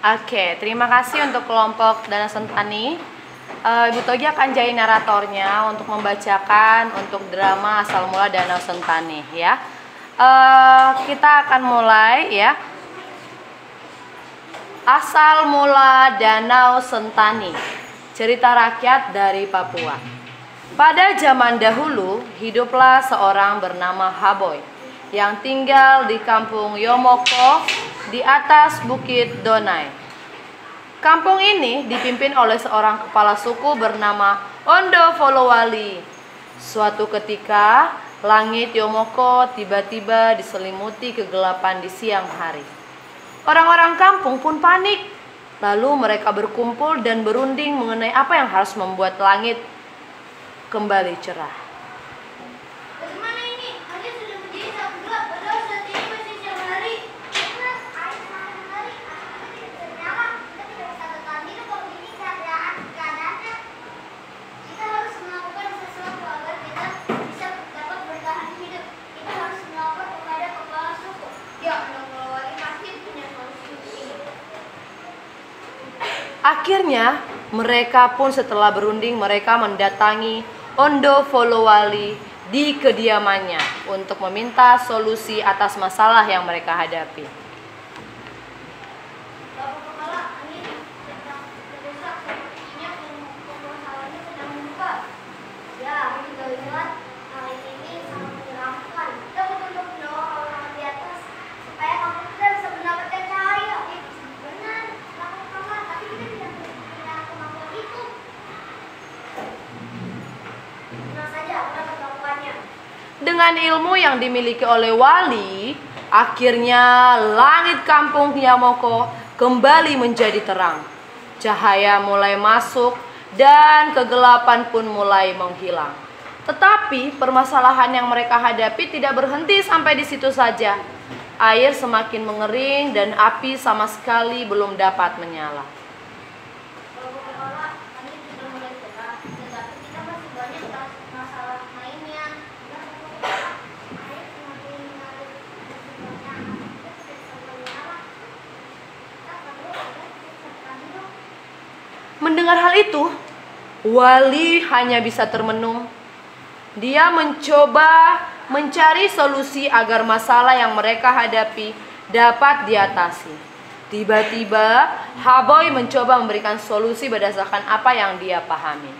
Oke, terima kasih untuk kelompok Danau Sentani. Ibu Togi akan jadi naratornya untuk membacakan untuk drama Asal Mula Danau Sentani ya. Kita akan mulai ya. Asal Mula Danau Sentani, cerita rakyat dari Papua. Pada zaman dahulu, hiduplah seorang bernama Haboy yang tinggal di kampung Yomoko di atas Bukit Donai. Kampung ini dipimpin oleh seorang kepala suku bernama Ondo Folowali. Suatu ketika, langit Yomoko tiba-tiba diselimuti kegelapan di siang hari. Orang-orang kampung pun panik. Lalu mereka berkumpul dan berunding mengenai apa yang harus membuat langit kembali cerah. Bagaimana ini? Langit sudah menjadi sangat gelap, padahal saat ini masih siang hari. Air malam hari, asapnya tidak ternyala. Kita tidak bisa bertahan hidup kalau begini keadaannya. Kita harus melakukan sesuatu agar kita bisa dapat bertahan hidup. Kita harus melapor kepada kepala suku. Ya, Folowali pasti punya solusi ini. Akhirnya, mereka pun setelah berunding, mereka mendatangi Ondo Folowali di kediamannya untuk meminta solusi atas masalah yang mereka hadapi. Bapak Kepala, angin sedang berdesak, sepertinya permasalahannya sedang membuka. Ya, kita lihat angin ini sangat menyeramkan. Kita untuk mendorong orang di atas supaya kamu kita bisa mendapatkan cahaya. Benar, Bapak Kepala, tapi kita tidak punya kemampuan itu. Tenang saja, aku dapat melakukannya. Dengan ilmu yang dimiliki oleh Wali, akhirnya langit kampung Yomoko kembali menjadi terang. Cahaya mulai masuk dan kegelapan pun mulai menghilang. Tetapi permasalahan yang mereka hadapi tidak berhenti sampai di situ saja. Air semakin mengering dan api sama sekali belum dapat menyala. Bapak Kepala, angin sudah mulai cerah, tetapi kita masih banyak masalah lainnya. Ya, Bapak Kepala, air semakin mengalir masih banyak. Kita tidak bisa menyala. Kita perlu agar kita bisa bertahan hidup. Mendengar hal itu, Wali hanya bisa termenung. Dia mencoba mencari solusi agar masalah yang mereka hadapi dapat diatasi. Tiba-tiba, Haboy mencoba memberikan solusi berdasarkan apa yang dia pahami.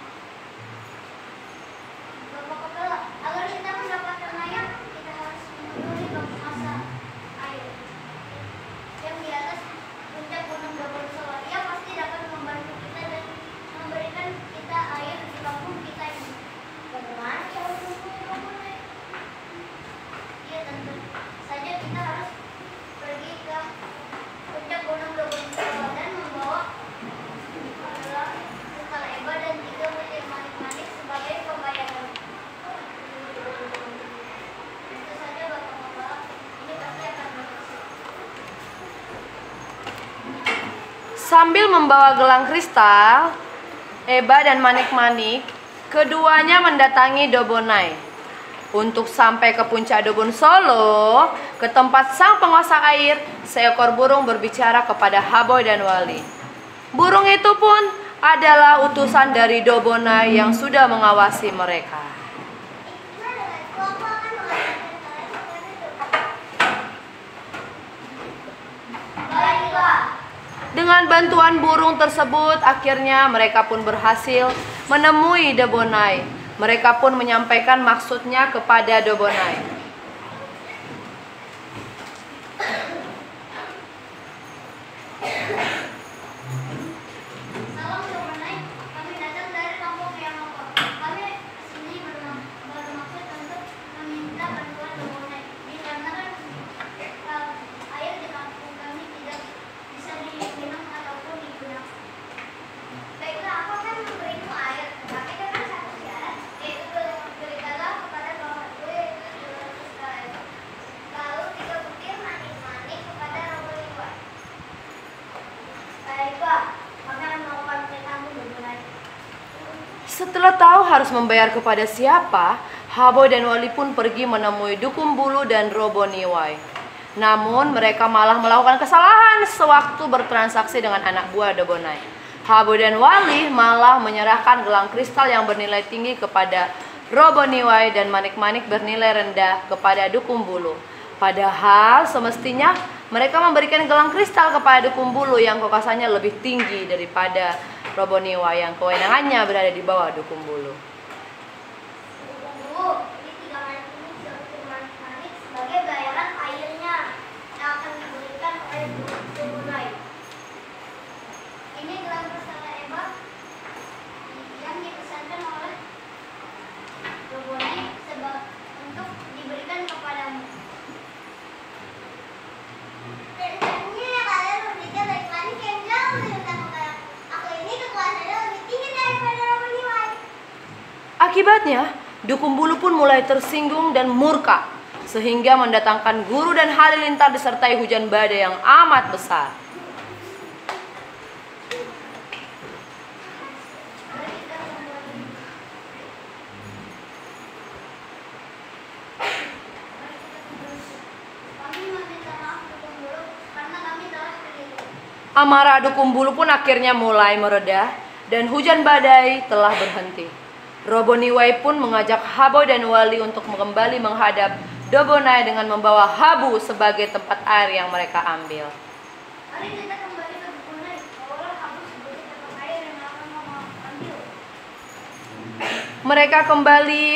Bapak Kepala, agar kita mendapatkan air, kita harus memenuhi bak masa air yang di atas puncak gunung Dobonsola. Ia pasti dapat membantu kita dan memberikan kita air di kampung kita ini. Bagaimana cara menemui Dobonai? Iya, tentu saja kita harus pergi ke puncak gunung Dobonsola dan membawa Kepala Eba dan 3 butir manik-manik sebagai pembayaran. Tentu saja Bapak Kepala, ini pasti akan berhasil. Sambil membawa gelang kristal, Eba dan Manik-Manik, keduanya mendatangi Dobonai. Untuk sampai ke puncak Dobonsolo, ke tempat sang penguasa air, seekor burung berbicara kepada Haboy dan Wali. Burung itu pun adalah utusan dari Dobonai yang sudah mengawasi mereka. Baiklah. Dengan bantuan burung tersebut, akhirnya mereka pun berhasil menemui Dobonai. Mereka pun menyampaikan maksudnya kepada Dobonai. Salam Dobonai, kami datang dari kampung Yomoko. Kami sini bermaksud untuk meminta bantuan Dobonai. Dikarenakan air di kampung kami tidak bisa diminum ataupun digunakan. Baiklah, aku akan memberimu air, tapi dengan satu syarat, yaitu berikanlah kepada Bapak gue 200 kali. Lalu 3 butir manik-manik kepada Robo Liwat. Baiklah, kami akan melakukan perintahmu Dobonai. Setelah tahu harus membayar kepada siapa, Haboy dan Wali pun pergi menemui Dukun Bulu dan Robo Niwai. Namun mereka malah melakukan kesalahan sewaktu bertransaksi dengan anak buah Dobonai. Haboi dan Wali malah menyerahkan gelang kristal yang bernilai tinggi kepada Roboniwai dan manik-manik bernilai rendah kepada Dukun Bulu. Padahal semestinya mereka memberikan gelang kristal kepada Dukun Bulu yang kekuasaannya lebih tinggi daripada Roboniwai yang kewenangannya berada di bawah Dukun Bulu. Ini 3 manik ini seperti manik sebagai bayaran airnya yang akan diberikan oleh Dobonai. Ini gelang kristal Eba yang dipesankan oleh Dobonai untuk diberikan kepadamu. Rencananya kalian memberikan manik yang jauh lebih rendah kepada aku. Ini kekuasaannya lebih tinggi daripada Roboniwai. Akibatnya, Dukun Bulu pun mulai tersinggung dan murka, sehingga mendatangkan guru dan halilintar disertai hujan badai yang amat besar. Kami meminta maaf Dukun Bulu karena kami telah keliru. Amarah Dukun Bulu pun akhirnya mulai mereda dan hujan badai telah berhenti. Roboniwai pun mengajak Haboi dan Wali untuk kembali menghadap Dobonai dengan membawa Habu sebagai tempat air yang mereka ambil. Mari kita kembali ke Dobonai. Bawalah Habu sebagai tempat air yang akan kamu ambil. Mereka kembali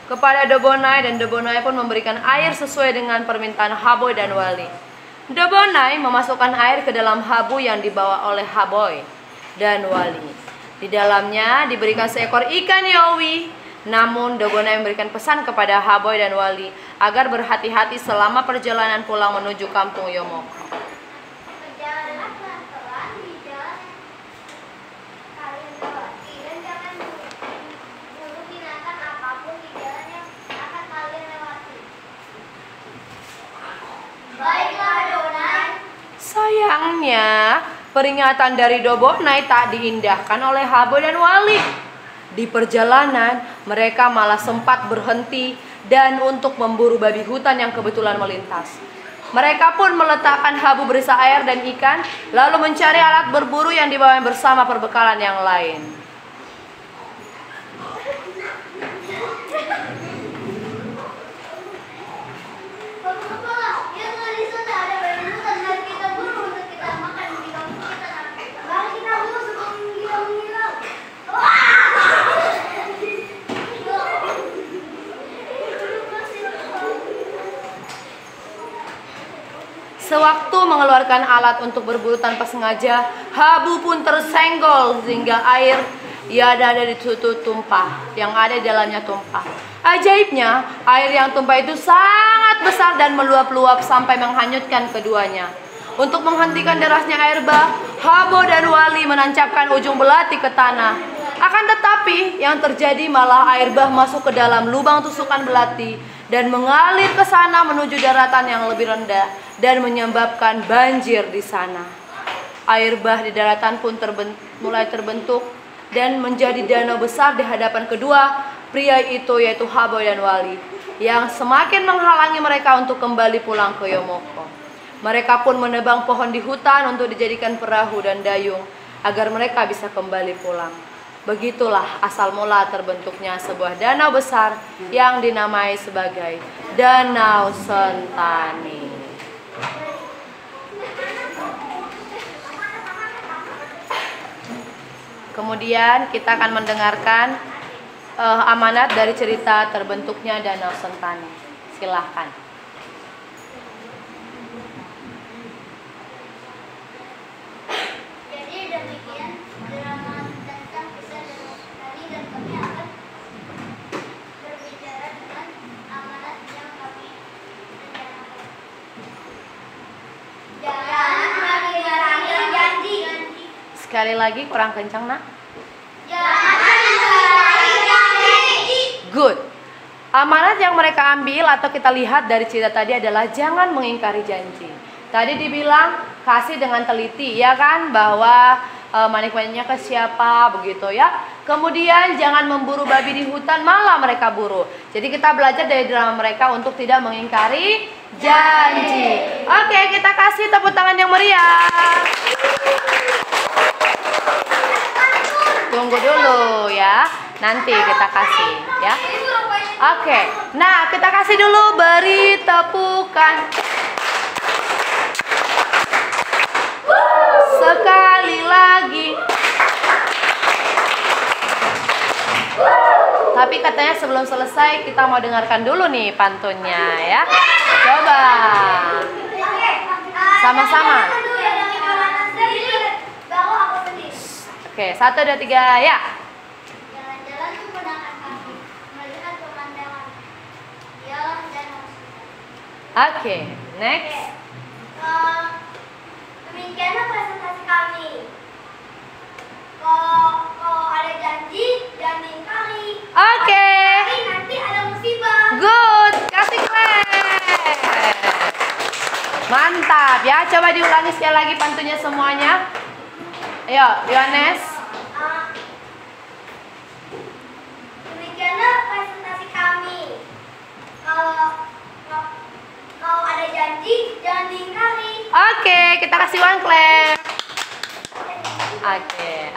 kepada Dobonai dan Dobonai pun memberikan air sesuai dengan permintaan Haboi dan Wali. Dobonai memasukkan air ke dalam Habu yang dibawa oleh Haboi dan Wali. Di dalamnya diberikan seekor ikan Yowi. Namun Dobonai memberikan pesan kepada Haboi dan Wali agar berhati-hati selama perjalanan pulang menuju kampung Yomoko. Berjalanlah pelan-pelan di jalan kalian lewati dan jangan bunuh binatang apapun di jalan yang akan kalian lewati. Baiklah Dobonai. Sayangnya, peringatan dari Dobonai tak diindahkan oleh Haboi dan Wali. Di perjalanan, mereka malah sempat berhenti dan untuk memburu babi hutan yang kebetulan melintas. Mereka pun meletakkan Habu berisa air dan ikan, lalu mencari alat berburu yang dibawa bersama perbekalan yang lain. Bapak-bapak, yang di sana ada babi hutan dan kita buru untuk kita makan di kampung kita. Mari kita buru sebelum dia menghilang. Sewaktu mengeluarkan alat untuk berburu tanpa sengaja, Habu pun tersenggol sehingga air yang ada di situ tumpah, yang ada di dalamnya tumpah. Ajaibnya, air yang tumpah itu sangat besar dan meluap-luap sampai menghanyutkan keduanya. Untuk menghentikan derasnya air bah, Haboi dan Wali menancapkan ujung belati ke tanah. Akan tetapi, yang terjadi malah air bah masuk ke dalam lubang tusukan belati dan mengalir ke sana menuju daratan yang lebih rendah dan menyebabkan banjir di sana. Air bah di daratan pun mulai terbentuk dan menjadi danau besar di hadapan kedua pria itu, yaitu Haboi dan Wali, yang semakin menghalangi mereka untuk kembali pulang ke Yomoko. Mereka pun menebang pohon di hutan untuk dijadikan perahu dan dayung agar mereka bisa kembali pulang. Begitulah asal mula terbentuknya sebuah danau besar yang dinamai sebagai Danau Sentani. Kemudian kita akan mendengarkan amanat dari cerita terbentuknya Danau Sentani. Silahkan. Jadi demikian drama tentang kisah Danau Sentani dan kami akan berbicara dengan amanat yang kami rencanakan. Jangan mengulangi janji. Sekali lagi kurang kencang, Nak. Jangan mengulangi janji. Good. Amanat yang mereka ambil atau kita lihat dari cerita tadi adalah jangan mengingkari janji. Tadi dibilang kasih dengan teliti, ya kan, bahwa manik-maniknya ke siapa begitu ya. Kemudian jangan memburu babi di hutan, malah mereka buru. Jadi kita belajar dari drama mereka untuk tidak mengingkari janji. Oke, kita kasih tepuk tangan yang meriah. Tunggu dulu ya. Nanti kita kasih ya. Oke. Nah, kita kasih dulu beri tepukan. Sekali lagi. Tapi katanya sebelum selesai kita mau dengarkan dulu nih pantunnya ya. Coba. Sama-sama. Oke, 1, 2, 3, ya. Jalan-jalan menggunakan kaki, melihat pemandangan. Dialah danau. Oke, next. Demikianlah presentasi kami. Kalau ada janji, jangan diingkari. Oke. Nanti ada musibah. Good, kasih clap. Mantap ya, coba diulangi sekali lagi pantunnya semuanya. Ayo, Yohanes. Demikianlah presentasi kami. Kalau ada janji, jangan diingkari. Oke, kita kasih one clap. Oke.